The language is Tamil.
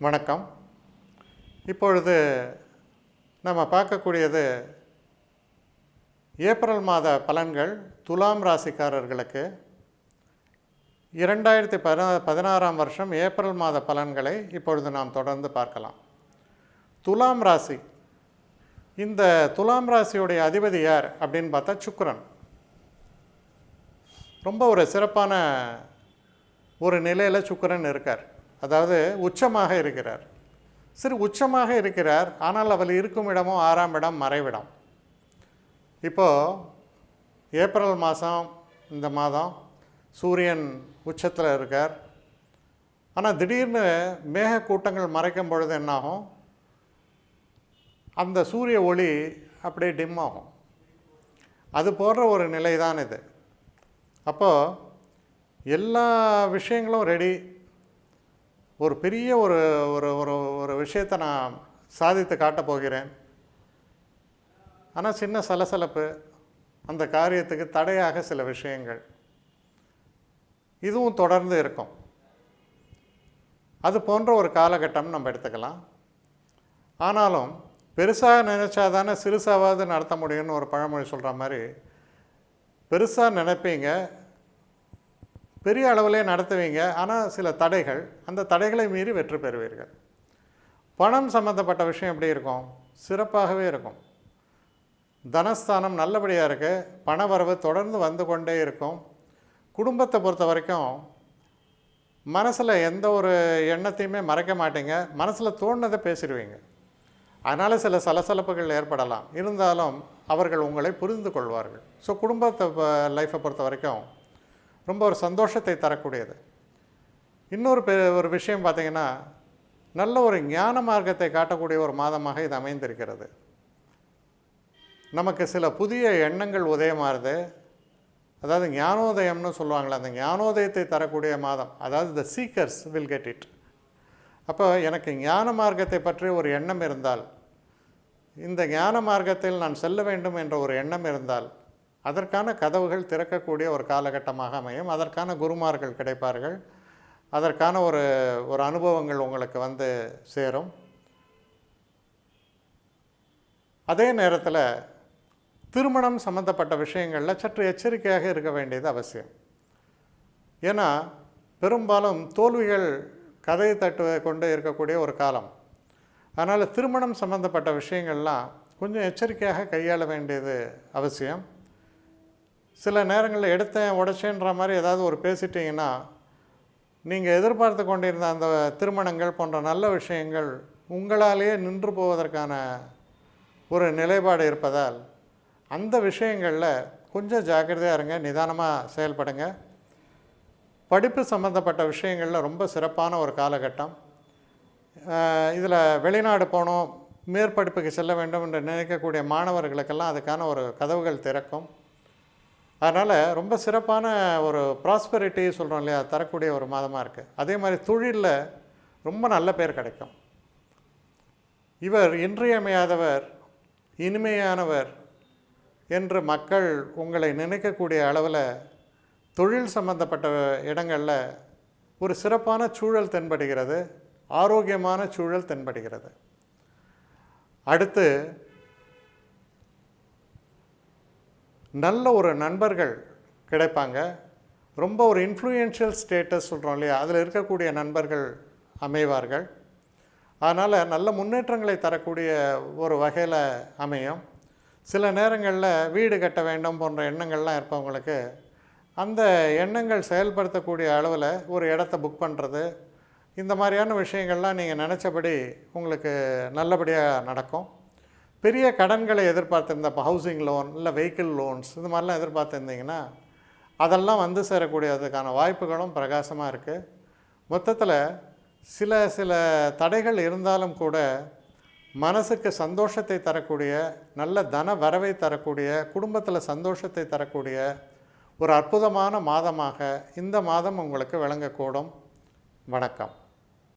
வணக்கம். இப்பொழுது நம்ம பார்க்கக்கூடியது ஏப்ரல் மாத பலன்கள் துலாம் ராசிக்காரர்களுக்கு 2016ஆம் வருஷம் ஏப்ரல் மாத பலன்களை இப்பொழுது நாம் தொடர்ந்து பார்க்கலாம். துலாம் ராசி, இந்த துலாம் ராசியுடைய அதிபதி யார் அப்படின்னு பார்த்தா சுக்கிரன். ரொம்ப ஒரு சிறப்பான ஒரு நிலையில் சுக்கிரன் இருக்கார். அதாவது உச்சமாக இருக்கிறார். சரி, உச்சமாக இருக்கிறார், ஆனால் அவர் இருக்கும் இடமும் 6ஆம் இடம், மறைவிடம். இப்போது ஏப்ரல் மாதம், இந்த மாதம் சூரியன் உச்சத்தில் இருக்கார். ஆனால் திடீர்னு மேகக்கூட்டங்கள் மறைக்கும் பொழுது என்னாகும், அந்த சூரிய ஒளி அப்படியே டிம் ஆகும். அது போன்ற ஒரு நிலை தான் இது. அப்போது எல்லா விஷயங்களும் ரெடி, ஒரு பெரிய ஒரு ஒரு ஒரு ஒரு விஷயத்தை நான் சாதித்து காட்டப் போகிறேன். ஆனால் சின்ன சலசலப்பு, அந்த காரியத்துக்கு தடையாக சில விஷயங்கள், இதுவும் தொடர்ந்து இருக்கும். அது போன்ற ஒரு காலகட்டம் நம்ம எடுத்துக்கலாம். ஆனாலும் பெருசாக நினச்சாதானே சிறுசாவது நடத்த முடியும்னு ஒரு பழமொழி சொல்கிற மாதிரி, பெருசாக நினைப்பீங்க, பெரிய அளவிலே நடத்துவீங்க. ஆனால் சில தடைகள், அந்த தடைகளை மீறி வெற்றி பெறுவீர்கள். பணம் சம்மந்தப்பட்ட விஷயம் எப்படி இருக்கும்? சிறப்பாகவே இருக்கும். தனஸ்தானம் நல்லபடியாக இருக்குது, பண வரவு தொடர்ந்து வந்து கொண்டே இருக்கும். குடும்பத்தை பொறுத்த வரைக்கும் மனசில் எந்த ஒரு எண்ணத்தையுமே மறைக்க மாட்டீங்க, மனசில் தோணுனதை பேசிடுவீங்க. அதனால் சில சலசலப்புகள் ஏற்படலாம், இருந்தாலும் அவர்கள் உங்களை புரிந்து கொள்வார்கள். ஸோ குடும்பத்தை லைஃப்பை பொறுத்த வரைக்கும் ரொம்ப ஒரு சந்தோஷத்தை தரக்கூடியது. இன்னொரு ஒரு விஷயம் பார்த்திங்கன்னா, நல்ல ஒரு ஞான மார்க்கத்தை காட்டக்கூடிய ஒரு மாதமாக இது அமைந்திருக்கிறது. நமக்கு சில புதிய எண்ணங்கள் உதயமாகுது. அதாவது ஞானோதயம்னு சொல்லுவாங்களே, அந்த ஞானோதயத்தை தரக்கூடிய மாதம். அதாவது த சீக்கர்ஸ் வில் கெட் இட். அப்போ எனக்கு ஞான மார்க்கத்தை பற்றி ஒரு எண்ணம் இருந்தால், இந்த ஞான மார்க்கத்தில் நான் செல்ல வேண்டும் என்ற ஒரு எண்ணம் இருந்தால், அதற்கான கதவுகள் திறக்கக்கூடிய ஒரு காலகட்டமாக அமையும். அதற்கான குருமார்கள் கிடைப்பார்கள். அதற்கான ஒரு அனுபவங்கள் உங்களுக்கு வந்து சேரும். அதே நேரத்தில் திருமணம் சம்பந்தப்பட்ட விஷயங்களில் சற்று எச்சரிக்கையாக இருக்க வேண்டியது அவசியம். ஏன்னா பெரும்பாலும் தோல்விகள் கதையை தட்டு கொண்டு இருக்கக்கூடிய ஒரு காலம். அதனால் திருமணம் சம்பந்தப்பட்ட விஷயங்கள்லாம் கொஞ்சம் எச்சரிக்கையாக கையாள வேண்டியது அவசியம். சில நேரங்களில் எடுத்தேன் உடைச்சேன்ற மாதிரி ஏதாவது ஒரு பேசிட்டிங்கன்னா, நீங்கள் எதிர்பார்த்து கொண்டிருந்த அந்த திருமணங்கள் போன்ற நல்ல விஷயங்கள் உங்களாலேயே நின்று போவதற்கான ஒரு நிலைப்பாடு இருப்பதால், அந்த விஷயங்களில் கொஞ்சம் ஜாக்கிரதையாக இருங்க, நிதானமாக செயல்படுங்க. படிப்பு சம்மந்தப்பட்ட விஷயங்களில் ரொம்ப சிறப்பான ஒரு காலகட்டம். இதில் வெளிநாடு போகணும், மேற்படிப்புக்கு செல்ல வேண்டும் என்று நினைக்கக்கூடிய மாணவர்களுக்கெல்லாம் அதுக்கான ஒரு கதவுகள் திறக்கும். அதனால் ரொம்ப சிறப்பான ஒரு ப்ராஸ்பெரிட்டி சொல்கிறோம் இல்லையா, தரக்கூடிய ஒரு மாதமாக இருக்குது. அதே மாதிரி தொழிலில் ரொம்ப நல்ல பேர் கிடைக்கும். இவர் இன்றியமையாதவர், இனிமையானவர் என்று மக்கள் உங்களை நினைக்கக்கூடிய அளவில் தொழில் சம்பந்தப்பட்ட இடங்களில் ஒரு சிறப்பான சூழல் தென்படுகிறது, ஆரோக்கியமான சூழல் தென்படுகிறது. அடுத்து நல்ல ஒரு நண்பர்கள் கிடைப்பாங்க. ரொம்ப ஒரு இன்ஃப்ளூயன்ஷியல் ஸ்டேட்டஸ் சொல்கிறோம் இல்லையா, அதில் இருக்கக்கூடிய நண்பர்கள் அமைவார்கள். அதனால் நல்ல முன்னேற்றங்களை தரக்கூடிய ஒரு வகையில் அமையும். சில நேரங்களில் வீடு கட்ட வேண்டும் போன்ற எண்ணங்கள்லாம் இருப்பவங்களுக்கு அந்த எண்ணங்கள் செயல்படுத்தக்கூடிய அளவில் ஒரு இடத்த புக் பண்ணுறது, இந்த மாதிரியான விஷயங்கள்லாம் நீங்கள் நினச்சபடி உங்களுக்கு நல்லபடியாக நடக்கும். பெரிய கடன்களை எதிர்பார்த்துருந்த, இப்போ ஹவுசிங் லோன் இல்லை வெஹிக்கிள் லோன்ஸ் இது மாதிரிலாம் எதிர்பார்த்துருந்தீங்கன்னா அதெல்லாம் வந்து சேரக்கூடியதுக்கான வாய்ப்புகளும் பிரகாசமாக இருக்குது. மொத்தத்தில் சில தடைகள் இருந்தாலும் கூட மனசுக்கு சந்தோஷத்தை தரக்கூடிய, நல்ல தன வரவை தரக்கூடிய, குடும்பத்தில் சந்தோஷத்தை தரக்கூடிய ஒரு அற்புதமான மாதமாக இந்த மாதம் உங்களுக்கு விளங்கக்கூடும். வணக்கம்.